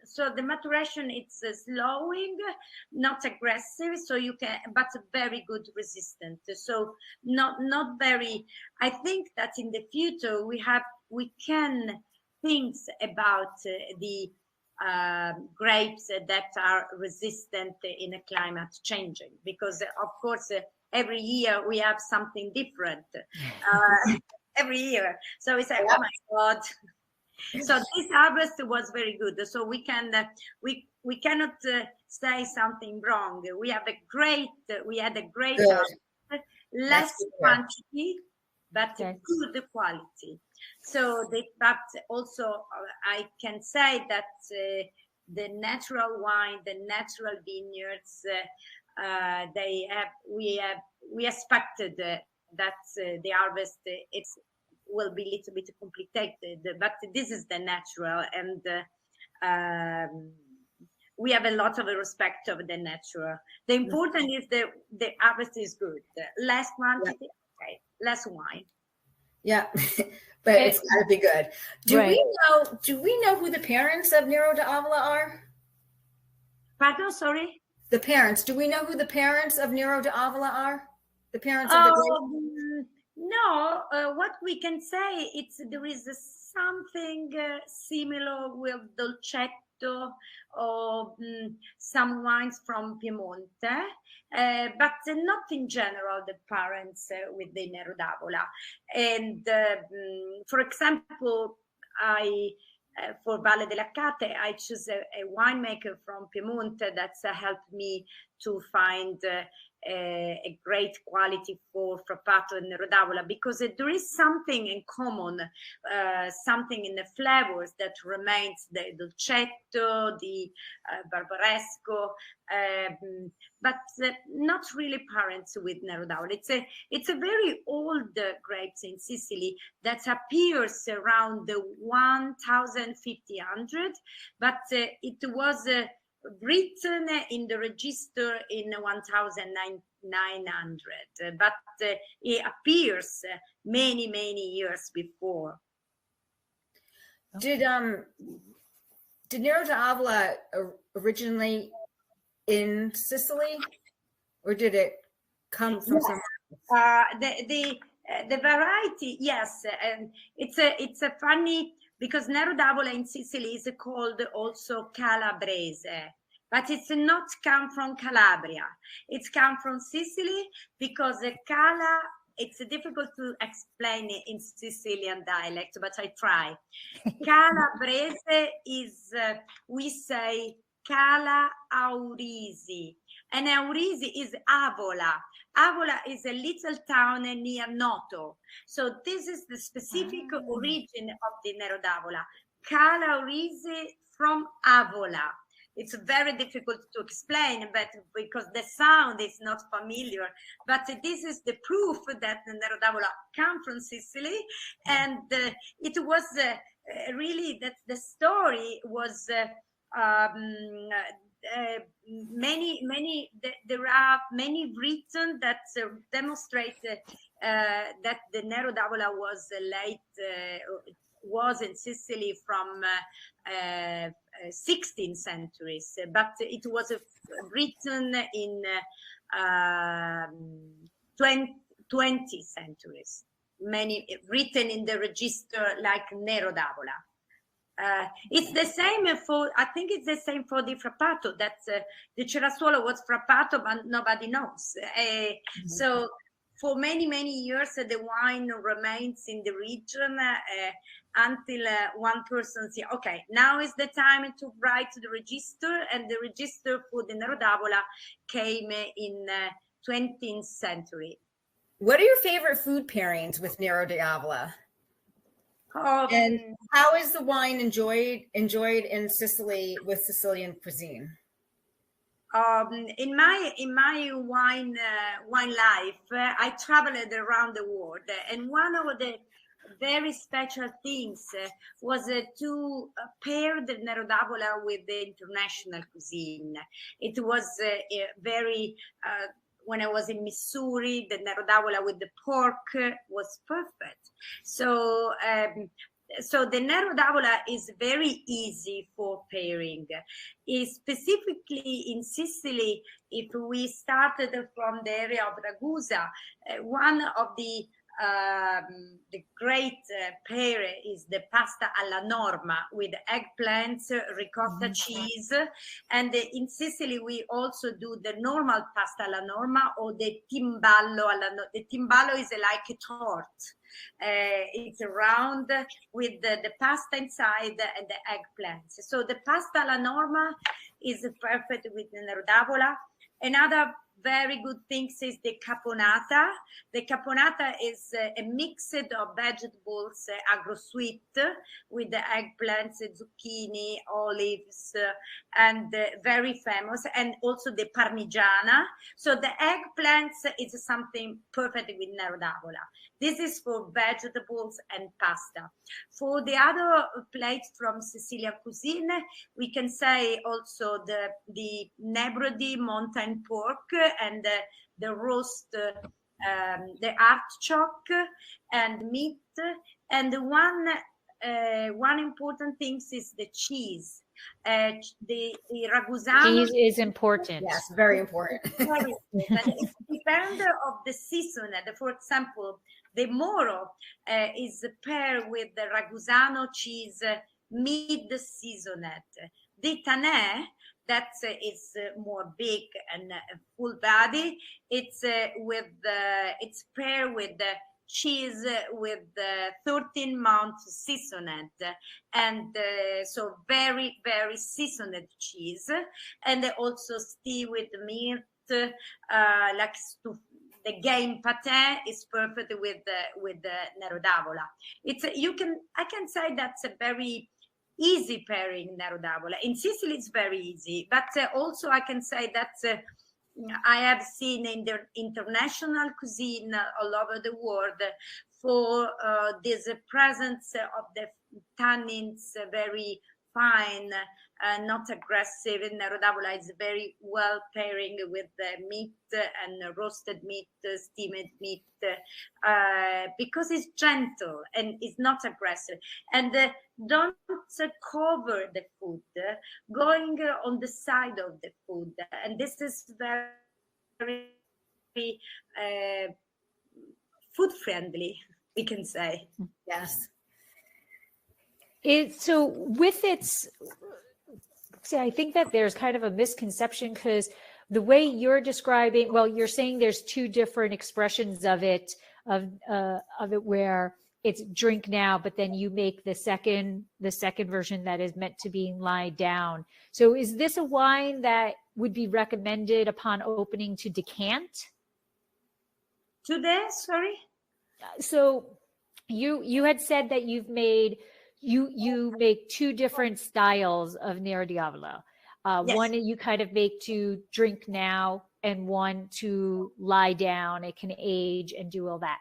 so the maturation it's slowing, not aggressive, so you can, but very good resistant. So not very. I think that in the future we can think about the grapes that are resistant in a climate changing, because of course every year we have something different every year, so we say, oh my god. So this harvest was very good, so we can we cannot say something wrong. We had a great harvest, less quantity but good quality. So but also I can say that the natural wine, the natural vineyards, we expected that the harvest will be a little bit complicated, but this is the natural, and we have a lot of respect of the natural. The important is the harvest is good, less quantity, okay, less wine. Yeah, but it's got to be good. Do we know who the parents of Nero d'Avola are? Pardon, sorry? The parents. Do we know who the parents of Nero d'Avola are? The parents of the grape? No, what we can say there is something similar with Dolcetto or some wines from Piemonte, but not in general the parents with the Nero d'Avola. And for example, for Valle delle Accate, I choose a winemaker from Piemonte that's helped me to find a great quality for Frappato and Nero d'Avola, because there is something in common, something in the flavors that remains the Dolcetto, the Barbaresco, but not really parents with Nero d'Avola. It's a very old grapes in Sicily that appears around the 1500, but it was written in the register in 1900, but it appears many years before. Did Nero d'Avola originate in Sicily, or did it come from somewhere? The variety, yes, and it's a funny, because Nero d'Avola in Sicily is called also Calabrese, but it's not come from Calabria. It's come from Sicily, because the it's difficult to explain it in Sicilian dialect, but I try. Calabrese is, we say, Cala Aurisi, and Aurisi is Avola. Avola is a little town near Noto. So this is the specific origin of the Nero d'Avola. Cala Aurisi from Avola. It's very difficult to explain, but because the sound is not familiar. But this is the proof that the Nero d'Avola come from Sicily, and it was really that the story was. There are many written that demonstrate that the Nero d'Avola was in Sicily from 16th centuries, but it was written in 20th centuries. many written in the register like Nero d'Avola. It's the same I think it's the same for the Frappato. That the Cerasuolo was Frappato, but nobody knows. So for many years, the wine remains in the region until one person says, okay, now is the time to write the register, and the register for the Nero d'Avola came in 20th century. What are your favorite food pairings with Nero d'Avola? And how is the wine enjoyed in Sicily with Sicilian cuisine? In my wine life, I traveled around the world, and one of the very special things was to pair the Nero d'Avola with the international cuisine. It was very when I was in Missouri, the Nero d'Avola with the pork was perfect. So the Nero d'Avola is very easy for pairing. Specifically in Sicily, if we started from the area of Ragusa, one of the great pair is the pasta alla norma with eggplants, ricotta cheese, and in Sicily we also do the normal pasta alla norma or the timballo the timballo is like a tort. It's round with the pasta inside and the eggplants. So the pasta alla norma is perfect with the Nero d'Avola. Another very good things is the caponata. The caponata is a mix of vegetables, agro-sweet, with the eggplants, zucchini, olives, and very famous, and also the parmigiana. So the eggplants is something perfect with Nero d'Avola. This is for vegetables and pasta. For the other plates from Sicilian cuisine, we can say also the Nebrodi mountain pork and the roast, the artichoke and meat. And one important thing is the cheese. The Ragusano cheese is important. Yes, very important. Very important. It depends of the season. For example, the Moro is paired with the Ragusano cheese mid-season. The Tanè, that is more big and full body. It's it's paired with the cheese with 13 months seasoned, and so very seasoned cheese, and also stew with meat like the game pate is perfect with the Nero d'Avola. I can say that's a very easy pairing, Nero d'Avola. In Sicily it's very easy, but also I can say that I have seen in the international cuisine all over the world for this presence of the tannins very fine, not aggressive. And Nero d'Avola is very well pairing with the meat and roasted meat, steamed meat, because it's gentle and it's not aggressive. And don't cover the food, going on the side of the food. And this is very food friendly, we can say. Yes. So with its, see, I think that there's kind of a misconception because the way you're describing, well, you're saying there's two different expressions of it where it's drink now, but then you make the second version that is meant to be lie down. So is this a wine that would be recommended upon opening to decant? Today, sorry? So you had said that you make two different styles of Nero d'Avola. Yes. One you kind of make to drink now, and one to lie down. It can age and do all that.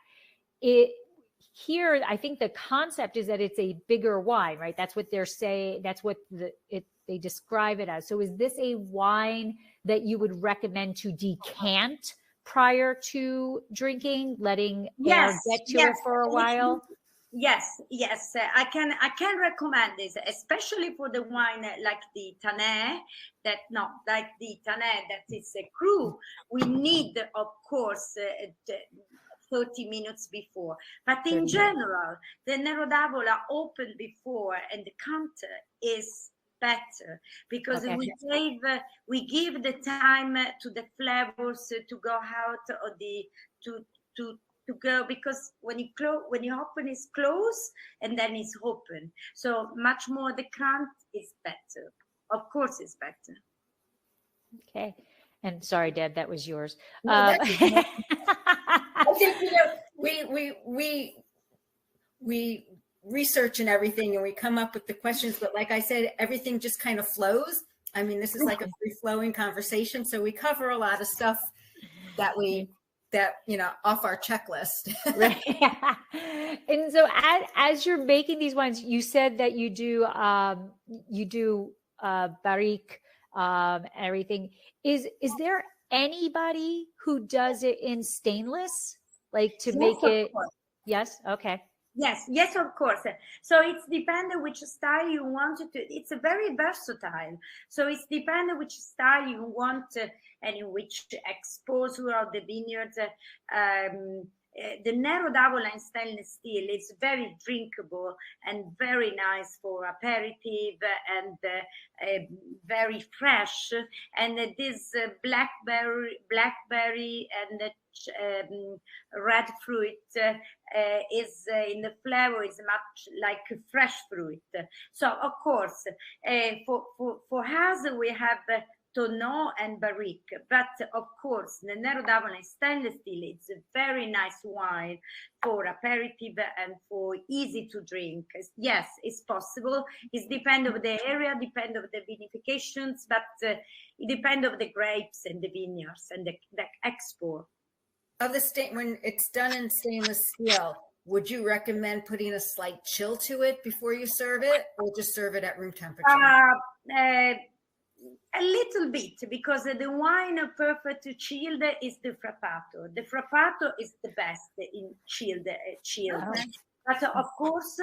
Here, I think the concept is that it's a bigger wine, right? That's what they're saying. That's what they describe it as. So is this a wine that you would recommend to decant prior to drinking, letting air get to it for a while? Yes, I can recommend this, especially for the wine like the Tanè, that is a cru. We need, of course, 30 minutes before. But in general, the Nero d'Avola open before and the counter is better because we give the time to the flavors to go out or to go, because when you open it's closed and then it's open, so much more the crunch is better. Of course it's better. Okay. And sorry, Deb, that was yours. I think we research and everything, and we come up with the questions. But like I said, everything just kind of flows. I mean, this is like a free-flowing conversation, so we cover a lot of stuff that off our checklist. Right. And so as you're making these wines, you said that you do barrique, everything. Is there anybody who does it in stainless, like to make it? Yes. Okay. Yes, of course. So it's dependent which style you want to. It's a very versatile. So it's dependent which style you want and in which exposure of the vineyard. The Nero d'Avola in stainless steel is very drinkable and very nice for aperitif and very fresh. And this blackberry and red fruit is in the flavor is much like fresh fruit. So of course, for us we have Tonneau and Barrique, but of course the Nero d'Avola stainless steel, it's a very nice wine for aperitif and for easy to drink. Yes, it's possible. It depends on the area, depends on the vinifications, but it depends on the grapes and the vineyards and the export. Of the when it's done in stainless steel, would you recommend putting a slight chill to it before you serve it, or just serve it at room temperature? A little bit, because the wine perfect to chilled is the Frappato. The Frappato is the best in chilled. Oh. But of course,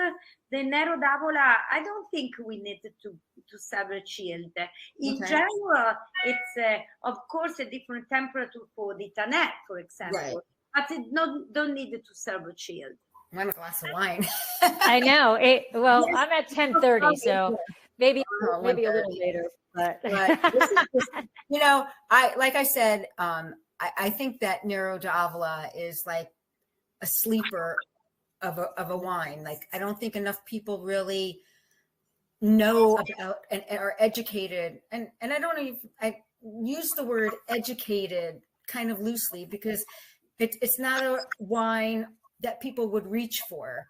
the Nero d'Avola, I don't think we need to serve chilled. In general, it's of course a different temperature for the Tannet, for example, but it don't need to serve chilled. I want a glass of wine. I know. I'm at 10:30, so maybe a little later. But this is just, I said, I think that Nero d'Avola is like a sleeper of a wine. Like, I don't think enough people really know about and are educated. And I use the word educated kind of loosely, because it's not a wine that people would reach for,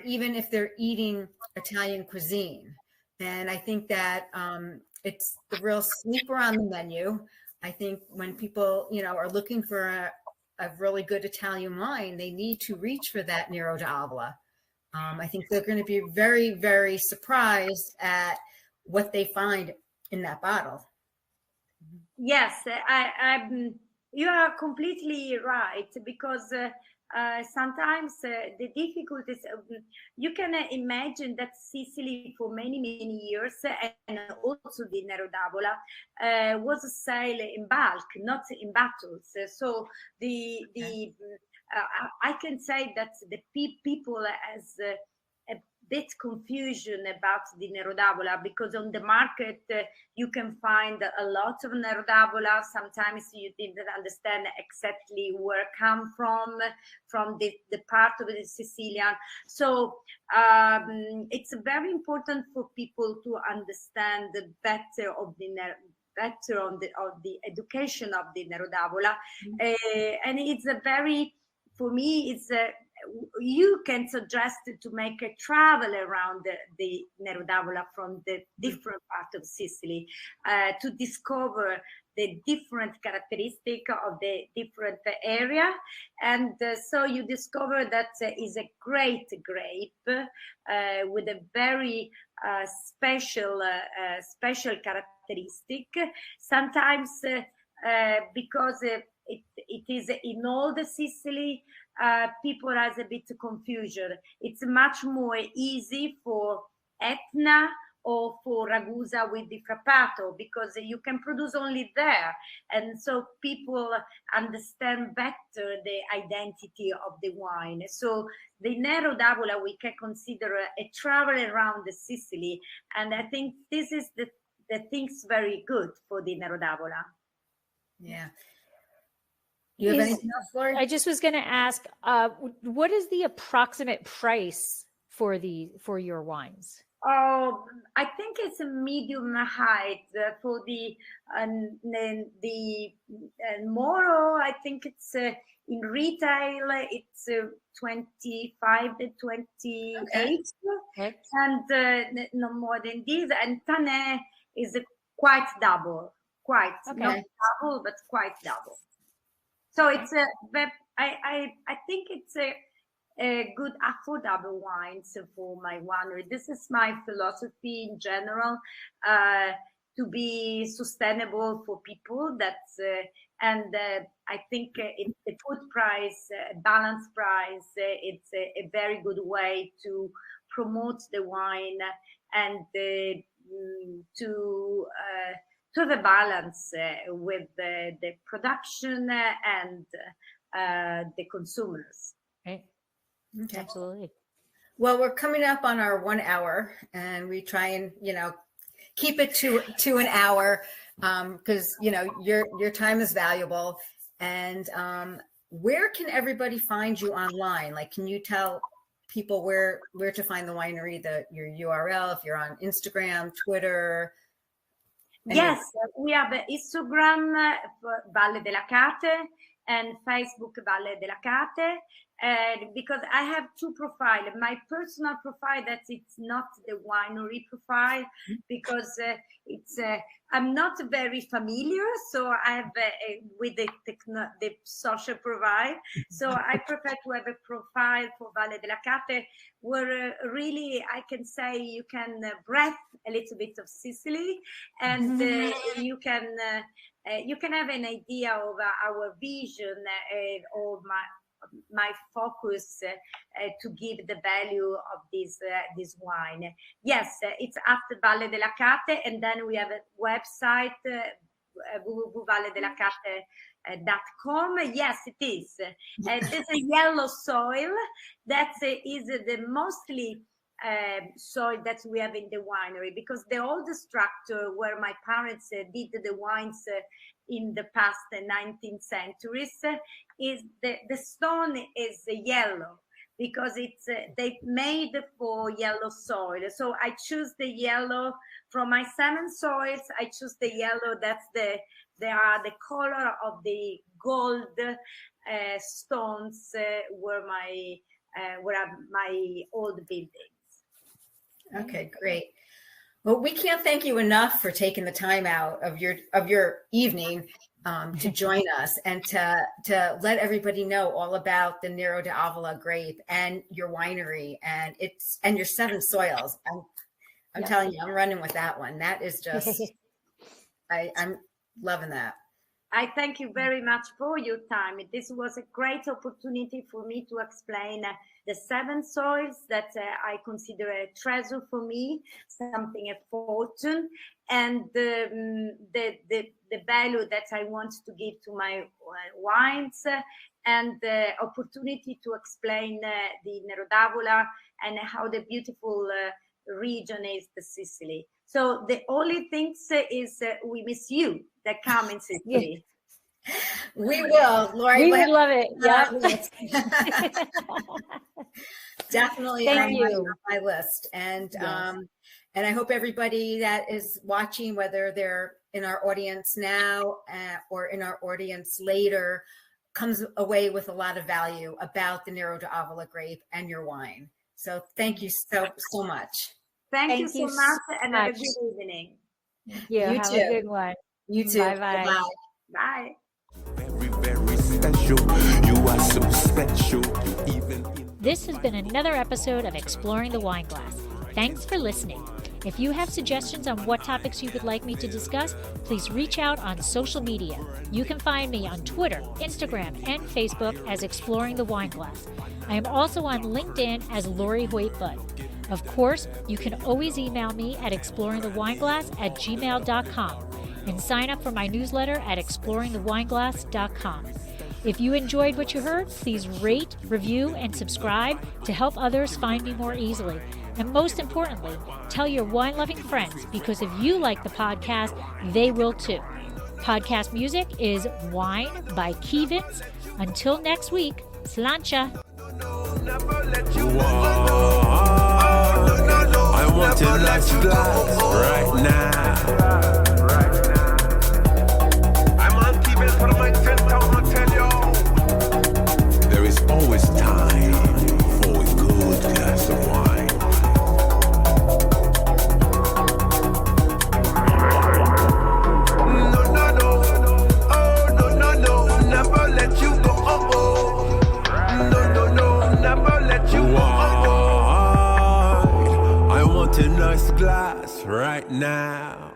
even if they're eating Italian cuisine. And I think that it's the real sleeper on the menu. I think when people, are looking for a really good Italian wine, they need to reach for that Nero d'Avola. I think they're going to be very, very surprised at what they find in that bottle. Yes, you are completely right, because sometimes the difficulties, you can imagine that Sicily for many years, and also the Nero d'Avola, was sold in bulk, not in bottles. So I can say that the people has a bit confusion about the Nero d'Avola, because on the market you can find a lot of Nero d'Avola. Sometimes you didn't understand exactly where it come from the part of the Sicilian. So it's very important for people to understand better of the education of the Nero d'Avola, and it's a very, for me, it's you can suggest to make a travel around the Nero d'Avola from the different parts of Sicily to discover the different characteristic of the different area, and so you discover that is a great grape with a very special characteristic. Sometimes because it is in all the Sicily, people has a bit of confusion. It's much more easy for Etna or for Ragusa with the Frappato, because you can produce only there. And so people understand better the identity of the wine. So the Nero d'Avola we can consider a travel around the Sicily. And I think this is the things very good for the Nero d'Avola. Yeah. You have anything else, Lori? I just was going to ask, what is the approximate price for your wines? Oh, I think it's a medium height for the Moro. I think it's in retail. It's 25 to 28, Okay. and no more than this. And Tanais is quite double, not double, but quite double. So it's I think it's a good affordable wines for my winery. This is my philosophy in general, to be sustainable for people. And I think it's a food price, balanced price. It's a very good way to promote the wine and to the balance with the production and the consumers. Right. Okay. Absolutely. Well, we're coming up on our 1 hour, and we try and, keep it to an hour, because, your time is valuable. And where can everybody find you online? Like, can you tell people where to find the winery, your URL, if you're on Instagram, Twitter? Yes, we have Instagram, Valle della Cate, and Facebook, Valle della Cate. Because I have two profiles. My personal profile, it's not the winery profile, because I'm not very familiar. So I have with the social profile. So I prefer to have a profile for Valle della Cate, where really I can say you can breathe a little bit of Sicily, and you can have an idea of our vision of my focus to give the value of this wine. Yes, it's at Valle della Cate, and then we have a website, www.valledelacate.com. Yes, it is. There's a yellow soil that is the mostly soil that we have in the winery, because the old structure where my parents did the wines in the past 19th centuries is the stone is yellow, because it's they made for yellow soil. So I choose the yellow from my 7 soils. I choose the yellow. They are the color of the gold stones where my old buildings. Okay, great. Well, we can't thank you enough for taking the time out of your evening to join us and to let everybody know all about the Nero d'Avola grape and your winery and your 7 soils. I'm telling you, I'm running with that one. That is just, I'm loving that. I thank you very much for your time. This was a great opportunity for me to explain the 7 soils that I consider a treasure for me, something a fortune, and the value that I want to give to my wines, and the opportunity to explain the Nero d'Avola and how the beautiful region is the Sicily. So the only thing is we miss you that come in Sicily. We will, Lori. We would love it. Yep. Definitely Thank you. on my list. And and I hope everybody that is watching, whether they're in our audience now or in our audience later, comes away with a lot of value about the Nero d'Avola grape and your wine. So thank you so much. Thank you so much, and have a good evening. You have too. a good one. You too. Bye-bye. Bye. Bye. Very, very special. You are so special. Even in This has been another episode of Exploring the Wine Glass. Thanks for listening. If you have suggestions on what topics you would like me to discuss, please reach out on social media. You can find me on Twitter, Instagram, and Facebook as Exploring the Wine Glass. I am also on LinkedIn as Lori Hoyt-Budd. Of course, you can always email me at exploringthewineglass@gmail.com and sign up for my newsletter at exploringthewineglass.com. If you enjoyed what you heard, please rate, review, and subscribe to help others find me more easily. And most importantly, tell your wine-loving friends, because if you like the podcast, they will too. Podcast music is Wine by Kevins. Until next week, Sláinte. I want a nice glass right now. I'm on TV for my 10,000 tell you. There is always time for a good glass of wine. No, no, no. Oh, no, no, no. Never let you go. Oh, oh. No, no, no. Never let you go. I want a nice glass right now.